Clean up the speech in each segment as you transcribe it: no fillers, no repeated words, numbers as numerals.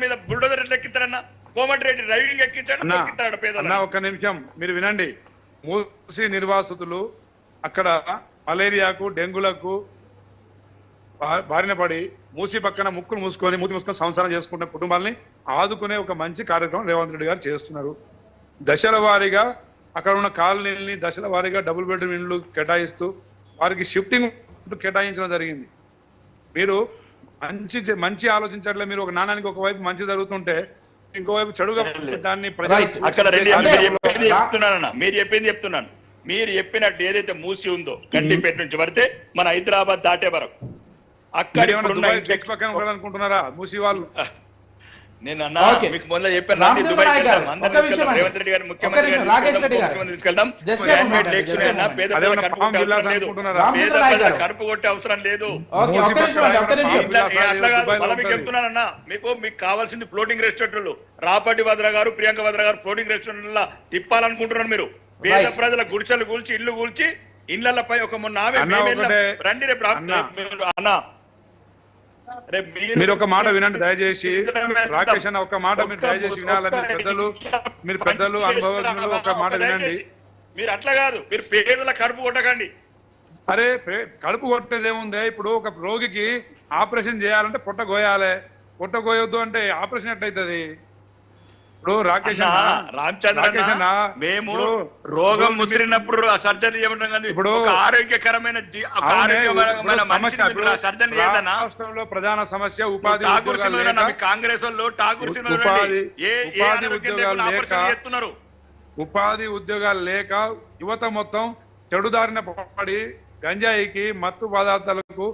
మీద బుల్డోజర్ ఎట్లా ఎక్కిస్తారన్నా? కోమటిరెడ్డి డ్రైవింగ్ ఎక్కించాడు పేదలు. ఒక్క నిమిషం మీరు వినండి. మూసి నిర్వాసితులు అక్కడ మలేరియాకు డెంగ్యూలకు బారిన పడి మూసి పక్కన ముక్కులు మూసుకొని సంసారం చేసుకుంటున్న కుటుంబాలని ఆదుకునే ఒక మంచి కార్యక్రమం రేవంత్ రెడ్డి గారు చేస్తున్నారు. దశల వారీగా అక్కడ ఉన్న కాలనీలని దశల వారీగా డబుల్ బెడ్రూమ్ ఇండ్లు కేటాయిస్తూ వారికి షిఫ్టింగ్ కేటాయించడం జరిగింది. మీరు మంచి ఆలోచించట్లే. మీరు ఒక నాణానికి ఒకవైపు మంచి జరుగుతుంటే ఇంకోవైపు చెడుగా దాన్ని మీరు చెప్పింది చెప్తున్నాను. మీరు చెప్పినట్టు ఏదైతే మూసి ఉందో గండిపేట నుంచి పడితే మన హైదరాబాద్ దాటే వరకు అక్కడ అనుకుంటున్నారా మూసి వాళ్ళు? నేను అన్నా మీకు మొదలు చెప్పాను, రేవంత్ రెడ్డి గారు ముఖ్యమంత్రి తీసుకెళ్తాం. కడుపు కొట్టే అవసరం లేదు. మీకు చెప్తున్నానన్నా, మీకు కావాల్సింది ఫ్లోటింగ్ రెస్టారెంట్లు. రాపటి వద్ర గారు ప్రియాంక వద్ర గారు ఫ్లోటింగ్ రెస్టారెంట్ తిప్పాలనుకుంటున్నారు. మీరు పేద ప్రజల గుడిసెలు కూల్చి ఇల్లు కూల్చి ఇళ్లపై ఒక మొన్న రండి రేపు అన్నా మీరు ఒక మాట వినండి దయచేసి. రాకేష్ అన్న ఒక మాట మీరు దయచేసి వినాలి. మీరు పెద్దలు అనుభవజ్ఞులు, ఒక మాట వినండి. మీరు అట్లా కాదు, మీరు పేదల కడుపు కొట్టకండి. అరే కడుపు కొట్టేదేముంది? ఇప్పుడు ఒక రోగికి ఆపరేషన్ చేయాలంటే పొట్ట కోయాలి. పొట్ట కోయొద్దు అంటే ఆపరేషన్ ఎట్లయితుంది? ఇప్పుడు రాకేష్ రామచంద్ర, మేము రోగం ముసిరినప్పుడు సర్జరీ చేయడం కానీ ఇప్పుడు ఆరోగ్యకరమైన సర్జరీ రాష్ట్రంలో ప్రధాన సమస్య ఉపాధి కాంగ్రెస్ వాళ్ళు ఉపాధి ఉద్యోగాలు లేక యువత మొత్తం చెడుదారిన పడి గంజాయికి మత్తు పదార్థాలకు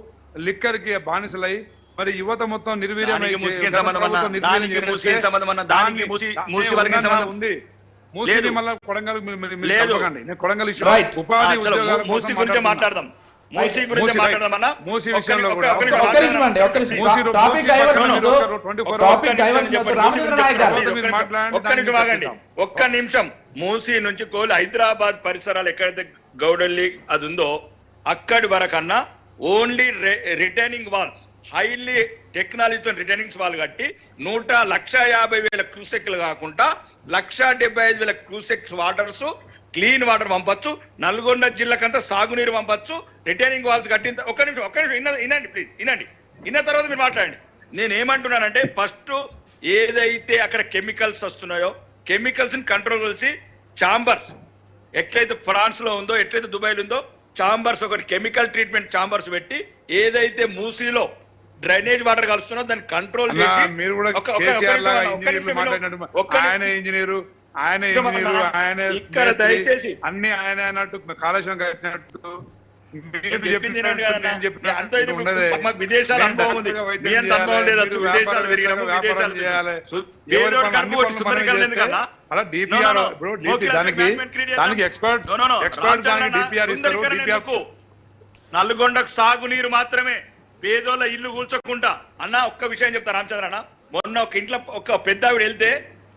లిక్కర్ కి బానిసలై మరి యువత మొత్తం నిర్వీర్యం ఉంది. మూసిని మళ్ళీ కొడంగల్ కొడంగల్ ఉపాధి ఉద్యోగాల మాట్లాడదాం. ఒక్క నిమిషం. మూసీ నుంచి కోలి హైదరాబాద్ పరిసరాలు ఎక్కడైతే గౌడల్లి అది ఉందో అక్కడి వరకన్నా ఓన్లీ రిటైనింగ్ వాల్స్, హైలీ టెక్నాలజీతో రిటైనింగ్ వాల్ కట్టి 1,50,000 క్యూసెక్లు కాకుండా 1,75,000 క్యూసెక్స్ వాటర్స్ క్లీన్ వాటర్ పంపచ్చు. నల్గొండ జిల్లాకంతా సాగునీరు పంపచ్చు. రిటైనింగ్ వాల్స్ కట్టిన ఒక్క నిమిషం వినండి ప్లీజ్, విన్న తర్వాత మీరు మాట్లాడండి. నేను ఏమంటున్నానంటే ఫస్ట్ ఏదైతే అక్కడ కెమికల్స్ వస్తున్నాయో కెమికల్స్ ని కంట్రోల్ చేసి ఛాంబర్స్ ఎట్లయితే ఫ్రాన్స్ లో ఉందో ఎట్లయితే దుబాయ్లో ఉందో ఛాంబర్స్, ఒకటి కెమికల్ ట్రీట్మెంట్ ఛాంబర్స్ పెట్టి ఏదైతే మూసీలో డ్రైనేజ్ వాటర్ కలుస్తున్నా దాన్ని కంట్రోల్ చేసి ఇక్కడ దయచేసి అన్ని ఆయన అన్నట్టు కాళేశ్వరం కట్టినట్టు విదేశాల అనుభవం ఉంది. అనుభవం లేదు, విదేశాలు పెరిగినప్పుడు నల్గొండకు సాగునీరు మాత్రమే, పేదోళ్ళ ఇల్లు కూల్చకుండా. అన్న ఒక్క విషయం చెప్తా రామచంద్ర అన్న, మొన్న ఒక ఇంట్లో ఒక పెద్ద ఆవిడ వెళ్తే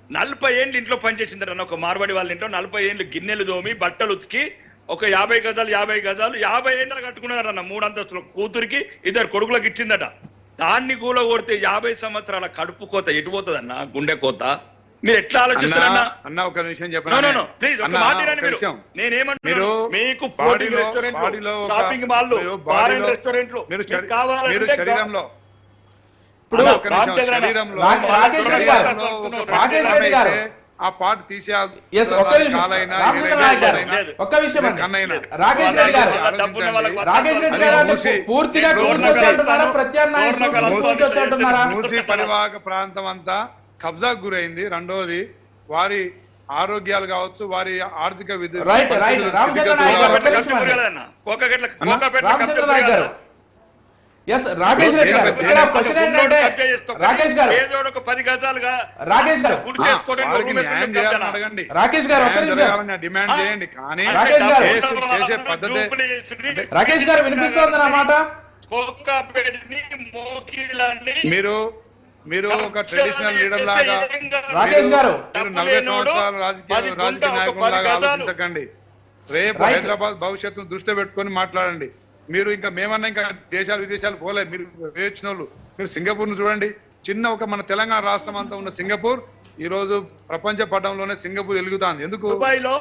40 ఏళ్ళు ఇంట్లో పనిచేసిందట అన్న. ఒక మార్వాడి వాళ్ళ ఇంట్లో 40 ఏళ్ళు గిన్నెలు దోమి బట్టలు ఉతికి ఒక 50 గజాలు 50 ఏళ్ళు కట్టుకున్నారన్న. 3 అంతస్తులు కూతురికి 2 కొడుకులకు ఇచ్చిందట. దాన్ని కూడా కొడితే 50 సంవత్సరాల కడుపు కోత ఎటు పోతుంది అన్న? గుండె కోత. మీరు ఎట్లా ఆలోచిస్తారన్నా? అన్న ఒక విషయం చెప్పండి ప్లీజ్, ఒక మాట మీరు. నేనేమంటున్నాను, మీకు ఫ్లోటింగ్ రెస్టారెంట్లు, షాపింగ్ మాల్లు, బార్ అండ్ రెస్టారెంట్లు శరీరంలో ఆ పాట తీసేయాలి. ఒక్క విషయం అండి, రాకేష్ రెడ్డి గారు పూర్తిగా మూసీ పరివాహక ప్రాంతం అంతా కబ్జాకు గురైంది. రెండోది వారి ఆరోగ్యాలు కావచ్చు, వారి ఆర్థిక రాకేష్ రెడ్డి గారు ఇక్కడ క్వశ్చన్ ఏంటంటే రాకేష్ గారు డిమాండ్ చేయండి. కానీ రాకేష్ గారు వినిపిస్తోంది నా మాట? మీరు ఒక ట్రెడిషనల్ లీడర్ లాగా రాకేష్ గారు 40 సంవత్సరాలు రాజకీయ నాయకుల లాగా ఆలోచించకండి. రేపు హైదరాబాద్ భవిష్యత్తును దృష్టిలో పెట్టుకొని మాట్లాడండి. మీరు ఇంకా మేమన్నా ఇంకా దేశాలు విదేశాలు పోలే, మీరు వేయించిన వాళ్ళు. మీరు సింగపూర్ ను చూడండి, చిన్న ఒక మన తెలంగాణ రాష్ట్రం అంతా ఉన్న సింగపూర్ ఈ రోజు ప్రపంచ పటంలోనే సింగపూర్ వెలుగుతాంది. ఎందుకు? దుబాయ్ లో